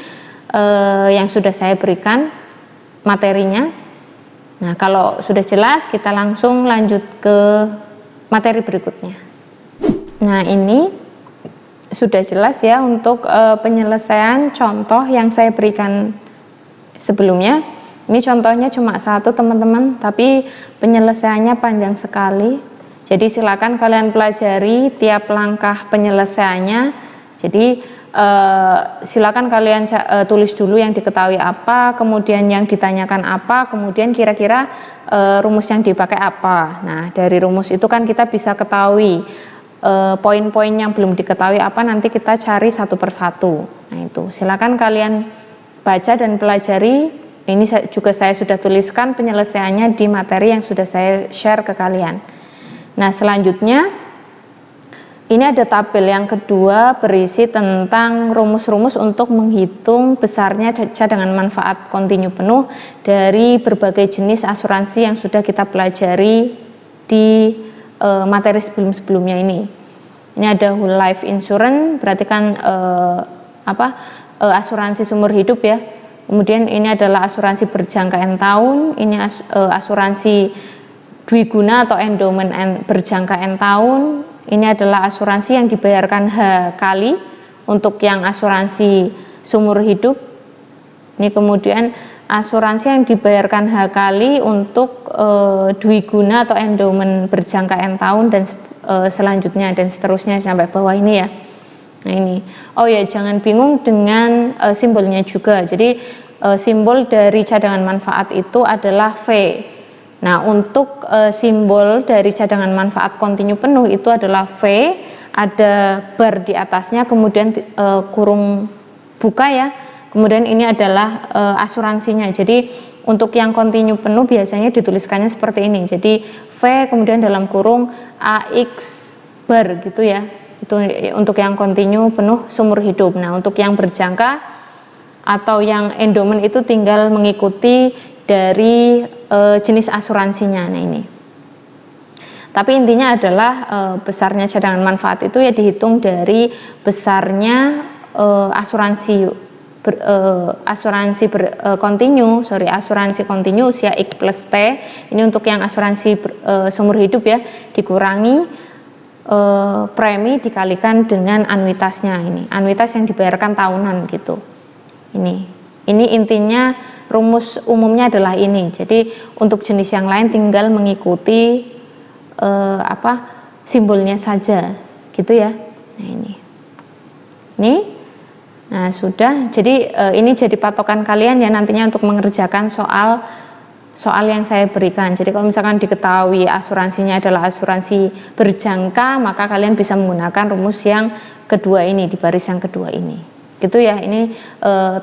yang sudah saya berikan materinya. Nah kalau sudah jelas, kita langsung lanjut ke materi berikutnya. Nah ini sudah jelas ya untuk penyelesaian contoh yang saya berikan sebelumnya. Ini contohnya cuma satu teman-teman, tapi penyelesaiannya panjang sekali. Jadi silakan kalian pelajari tiap langkah penyelesaiannya. Jadi silakan kalian tulis dulu yang diketahui apa, kemudian yang ditanyakan apa, kemudian kira-kira rumus yang dipakai apa. Nah dari rumus itu kan kita bisa ketahui poin-poin yang belum diketahui apa, nanti kita cari satu persatu. Nah itu silakan kalian baca dan pelajari. Ini juga saya sudah tuliskan penyelesaiannya di materi yang sudah saya share ke kalian. Nah selanjutnya ini ada tabel yang kedua berisi tentang rumus-rumus untuk menghitung besarnya cadangan manfaat kontinu penuh dari berbagai jenis asuransi yang sudah kita pelajari di materi sebelum-sebelumnya ini. Ini ada whole life insurance, berarti kan asuransi sumber hidup ya. Kemudian ini adalah asuransi berjangka N tahun, ini asuransi dwiguna atau endowment berjangka N tahun. Ini adalah asuransi yang dibayarkan H kali untuk yang asuransi sumur hidup. Ini kemudian asuransi yang dibayarkan H kali untuk dwiguna atau endowment berjangka N tahun dan selanjutnya dan seterusnya sampai bawah ini ya. Nah ini, oh ya jangan bingung dengan simbolnya juga. Jadi simbol dari cadangan manfaat itu adalah V. Nah untuk simbol dari cadangan manfaat kontinu penuh itu adalah V, ada bar di atasnya, kemudian kurung buka ya, kemudian ini adalah asuransinya. Jadi untuk yang kontinu penuh biasanya dituliskannya seperti ini, jadi V kemudian dalam kurung AX bar gitu ya, itu untuk yang kontinu penuh sumur hidup. Nah untuk yang berjangka atau yang endowment itu tinggal mengikuti dari jenis asuransinya. Nah ini, tapi intinya adalah besarnya cadangan manfaat itu ya dihitung dari besarnya asuransi kontinu usia X plus T. Ini untuk yang asuransi seumur hidup ya, dikurangi premi dikalikan dengan anuitasnya. Ini anuitas yang dibayarkan tahunan gitu. Ini intinya rumus umumnya adalah ini. Jadi untuk jenis yang lain tinggal mengikuti simbolnya saja gitu ya. Nah ini nah sudah. Jadi ini jadi patokan kalian ya nantinya untuk mengerjakan soal yang saya berikan. Jadi kalau misalkan diketahui asuransinya adalah asuransi berjangka, maka kalian bisa menggunakan rumus yang kedua ini, di baris yang kedua ini gitu ya. Ini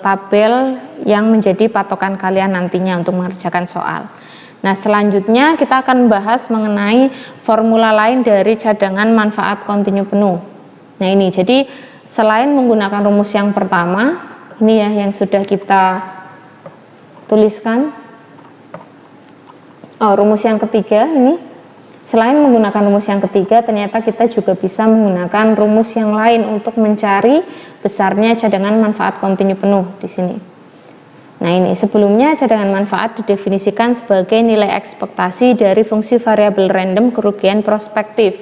tabel yang menjadi patokan kalian nantinya untuk mengerjakan soal. Nah selanjutnya kita akan bahas mengenai formula lain dari cadangan manfaat kontinu penuh. Nah ini, jadi selain menggunakan rumus yang pertama ini ya yang sudah kita tuliskan, rumus yang ketiga ini, selain menggunakan rumus yang ketiga, ternyata kita juga bisa menggunakan rumus yang lain untuk mencari besarnya cadangan manfaat kontinu penuh di sini. Nah ini sebelumnya cadangan manfaat didefinisikan sebagai nilai ekspektasi dari fungsi variabel random kerugian prospektif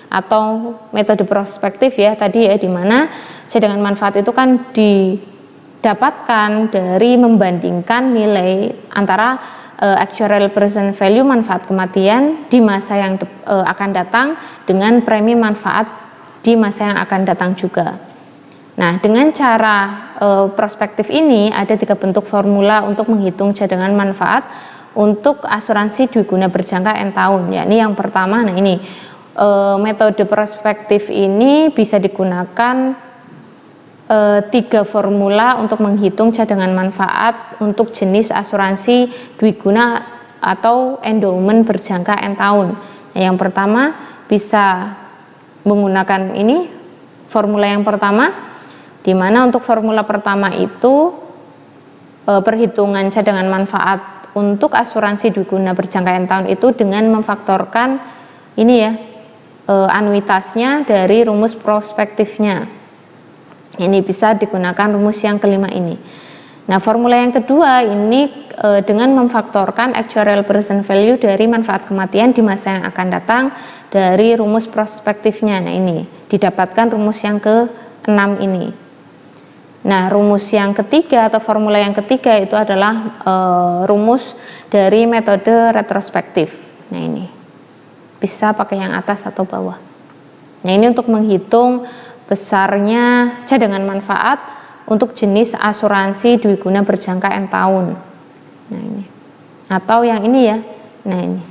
atau metode prospektif ya tadi ya, dimana cadangan manfaat itu kan didapatkan dari membandingkan nilai antara actual present value manfaat kematian di masa yang akan datang dengan premi manfaat di masa yang akan datang juga. Nah, dengan cara prospektif ini ada 3 bentuk formula untuk menghitung cadangan manfaat untuk asuransi dwiguna berjangka N tahun. Yakni yang pertama, nah ini metode prospektif ini bisa digunakan 3 formula untuk menghitung cadangan manfaat untuk jenis asuransi dwiguna atau endowment berjangka N tahun. Nah, yang pertama bisa menggunakan ini formula yang pertama, di mana untuk formula pertama itu perhitungan cadangan manfaat untuk asuransi dwiguna berjangka N tahun itu dengan memfaktorkan ini ya anuitasnya dari rumus prospektifnya. Ini bisa digunakan rumus yang kelima ini. Nah, formula yang kedua ini dengan memfaktorkan actual present value dari manfaat kematian di masa yang akan datang dari rumus prospektifnya. Nah, ini didapatkan rumus yang ke-6 ini. Nah, rumus yang ketiga atau formula yang ketiga itu adalah rumus dari metode retrospektif. Nah, ini bisa pakai yang atas atau bawah. Nah, ini untuk menghitung besarnya cadangan manfaat untuk jenis asuransi dwiguna berjangka N tahun. Nah, ini atau yang ini ya. Nah, ini.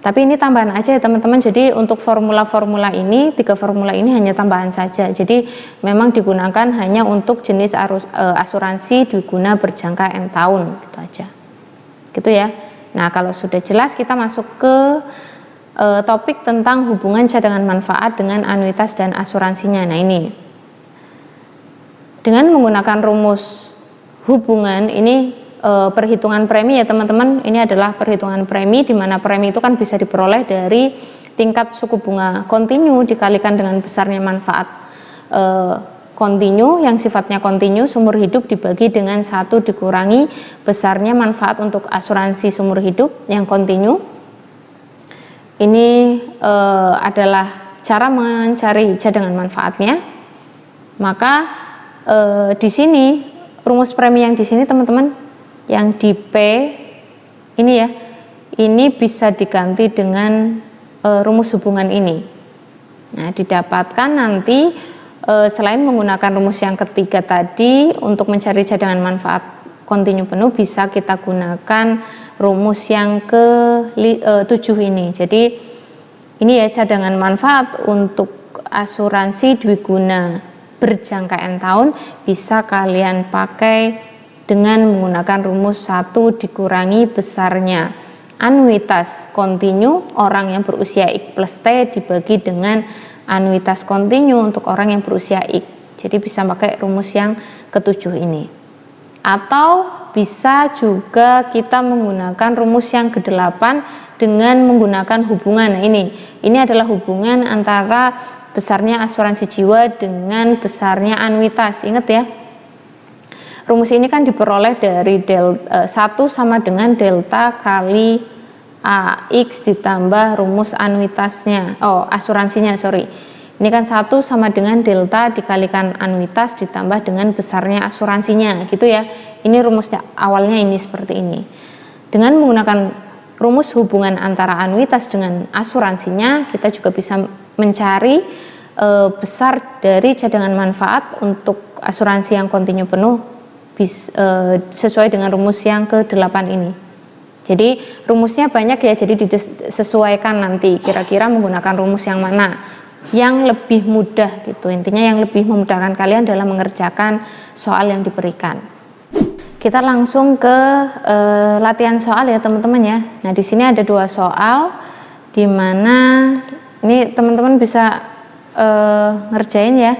Tapi ini tambahan aja ya teman-teman, jadi untuk formula-formula ini, 3 formula ini hanya tambahan saja, jadi memang digunakan hanya untuk jenis asuransi dwiguna berjangka N tahun, gitu aja, gitu ya. Nah, kalau sudah jelas kita masuk ke topik tentang hubungan cadangan manfaat dengan anuitas dan asuransinya. Nah, ini dengan menggunakan rumus hubungan ini perhitungan premi ya teman-teman, ini adalah perhitungan premi di mana premi itu kan bisa diperoleh dari tingkat suku bunga kontinu dikalikan dengan besarnya manfaat kontinu yang sifatnya kontinu seumur hidup dibagi dengan 1 dikurangi besarnya manfaat untuk asuransi seumur hidup yang kontinu. Ini adalah cara mencari cadangan manfaatnya. Maka di sini rumus premi yang di sini teman-teman, yang di P ini ya, ini bisa diganti dengan rumus hubungan ini. Nah, didapatkan nanti selain menggunakan rumus yang ketiga tadi untuk mencari cadangan manfaat kontinu penuh, bisa kita gunakan rumus yang ke-7 ini. Jadi ini ya cadangan manfaat untuk asuransi dwiguna berjangka N tahun bisa kalian pakai dengan menggunakan rumus 1 dikurangi besarnya anuitas kontinu orang yang berusia X plus T dibagi dengan anuitas kontinu untuk orang yang berusia X. Jadi bisa pakai rumus yang ke-7 ini. Atau bisa juga kita menggunakan rumus yang ke-8 dengan menggunakan hubungan. Nah, ini adalah hubungan antara besarnya asuransi jiwa dengan besarnya anuitas. Ingat ya, rumus ini kan diperoleh dari 1 sama dengan delta kali AX ditambah rumus anuitasnya, asuransinya, sorry. Ini kan 1 sama dengan delta dikalikan anuitas ditambah dengan besarnya asuransinya, gitu ya. Ini rumusnya awalnya ini seperti ini. Dengan menggunakan rumus hubungan antara anuitas dengan asuransinya, kita juga bisa mencari besar dari cadangan manfaat untuk asuransi yang kontinu penuh sesuai dengan rumus yang ke-8 ini. Jadi rumusnya banyak ya, jadi disesuaikan nanti kira-kira menggunakan rumus yang mana yang lebih mudah gitu. Intinya yang lebih memudahkan kalian dalam mengerjakan soal yang diberikan. Kita langsung ke latihan soal ya teman-teman ya. Nah, di sini ada 2 soal di mana ini teman-teman bisa ngerjain ya.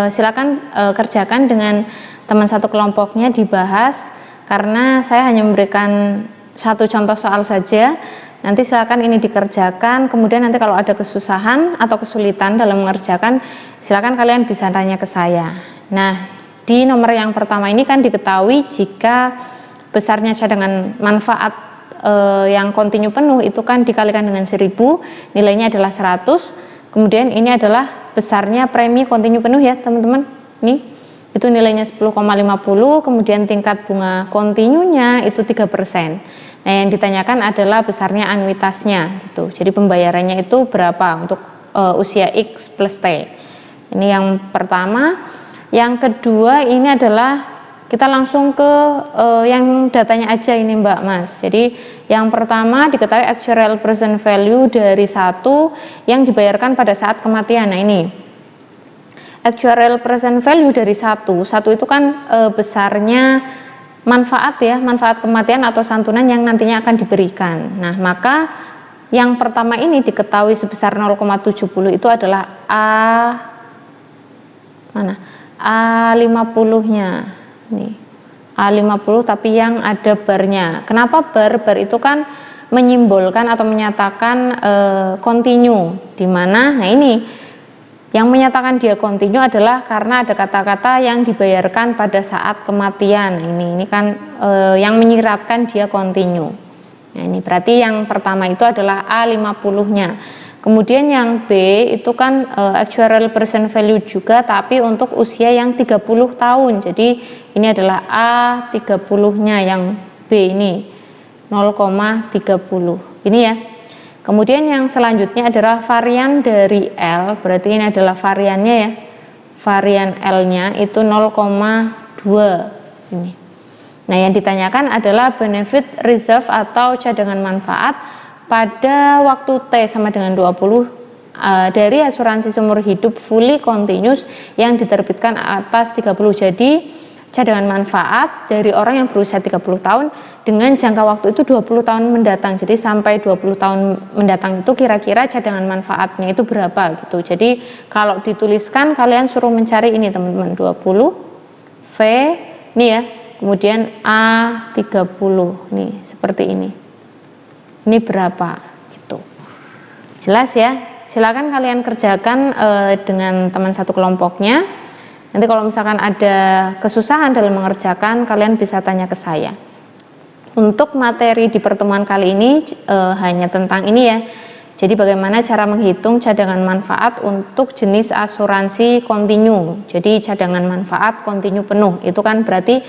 Silakan kerjakan dengan teman satu kelompoknya, dibahas, karena saya hanya memberikan 1 contoh soal saja. Nanti silakan ini dikerjakan, kemudian nanti kalau ada kesusahan atau kesulitan dalam mengerjakan, silakan kalian bisa tanya ke saya. Nah, di nomor yang pertama ini kan diketahui jika besarnya cadangan manfaat yang kontinu penuh itu kan dikalikan dengan 1000, nilainya adalah 100. Kemudian ini adalah besarnya premi kontinu penuh ya teman-teman. Nih, itu nilainya 10,50, kemudian tingkat bunga kontinunya itu 3%. Nah, yang ditanyakan adalah besarnya anuitasnya gitu. Jadi pembayarannya itu berapa untuk usia X plus T. Ini yang pertama. Yang kedua ini adalah kita langsung ke yang datanya aja ini Mbak Mas. Jadi yang pertama diketahui actual present value dari 1 yang dibayarkan pada saat kematian. Nah ini actual present value dari 1 itu kan besarnya manfaat ya, manfaat kematian atau santunan yang nantinya akan diberikan. Nah maka yang pertama ini diketahui sebesar 0,70 itu adalah A50-nya nih, A50 tapi yang ada barnya. Kenapa bar? Bar itu kan menyimbolkan atau menyatakan kontinu, dimana nah ini yang menyatakan dia kontinu adalah karena ada kata-kata yang dibayarkan pada saat kematian. Ini kan yang menyiratkan dia kontinu. Nah ini berarti yang pertama itu adalah A50-nya. Kemudian yang B itu kan actual present value juga tapi untuk usia yang 30 tahun. Jadi ini adalah A30-nya yang B ini 0,30. Ini ya. Kemudian yang selanjutnya adalah varian dari L, berarti ini adalah variannya ya. Varian L-nya itu 0,2 ini. Nah, yang ditanyakan adalah benefit reserve atau cadangan manfaat pada waktu T sama dengan 20 dari asuransi seumur hidup fully continuous yang diterbitkan atas 30. Jadi cadangan manfaat dari orang yang berusia 30 tahun dengan jangka waktu itu 20 tahun mendatang. Jadi sampai 20 tahun mendatang itu kira-kira cadangan manfaatnya itu berapa gitu. Jadi kalau dituliskan kalian suruh mencari ini teman-teman, 20 V ini ya, kemudian A30 nih seperti ini. Ini berapa gitu. Jelas ya? Silakan kalian kerjakan dengan teman satu kelompoknya. Nanti kalau misalkan ada kesusahan dalam mengerjakan, kalian bisa tanya ke saya. Untuk materi di pertemuan kali ini hanya tentang ini ya. Jadi bagaimana cara menghitung cadangan manfaat untuk jenis asuransi kontinu. Jadi cadangan manfaat kontinu penuh. Itu kan berarti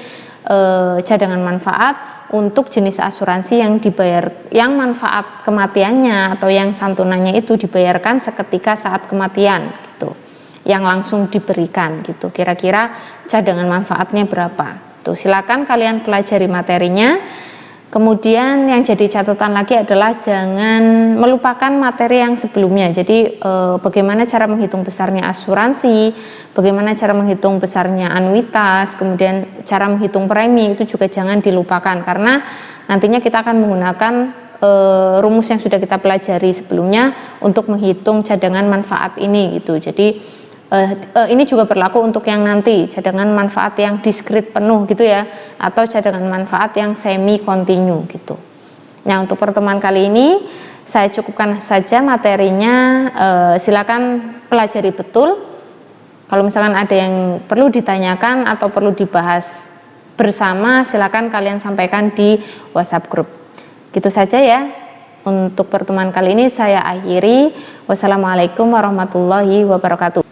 cadangan manfaat untuk jenis asuransi yang dibayar, yang manfaat kematiannya atau yang santunannya itu dibayarkan seketika saat kematian gitu, yang langsung diberikan gitu. Kira-kira cadangan manfaatnya berapa? Tuh, silakan kalian pelajari materinya. Kemudian yang jadi catatan lagi adalah jangan melupakan materi yang sebelumnya. Jadi bagaimana cara menghitung besarnya asuransi, bagaimana cara menghitung besarnya anuitas, kemudian cara menghitung premi itu juga jangan dilupakan karena nantinya kita akan menggunakan rumus yang sudah kita pelajari sebelumnya untuk menghitung cadangan manfaat ini gitu. Jadi ini juga berlaku untuk yang nanti cadangan manfaat yang diskrit penuh gitu ya, atau cadangan manfaat yang semi kontinu gitu. Nah untuk pertemuan kali ini saya cukupkan saja materinya. Silakan pelajari betul. Kalau misalkan ada yang perlu ditanyakan atau perlu dibahas bersama, silakan kalian sampaikan di WhatsApp grup. Gitu saja ya. Untuk pertemuan kali ini saya akhiri. Wassalamualaikum warahmatullahi wabarakatuh.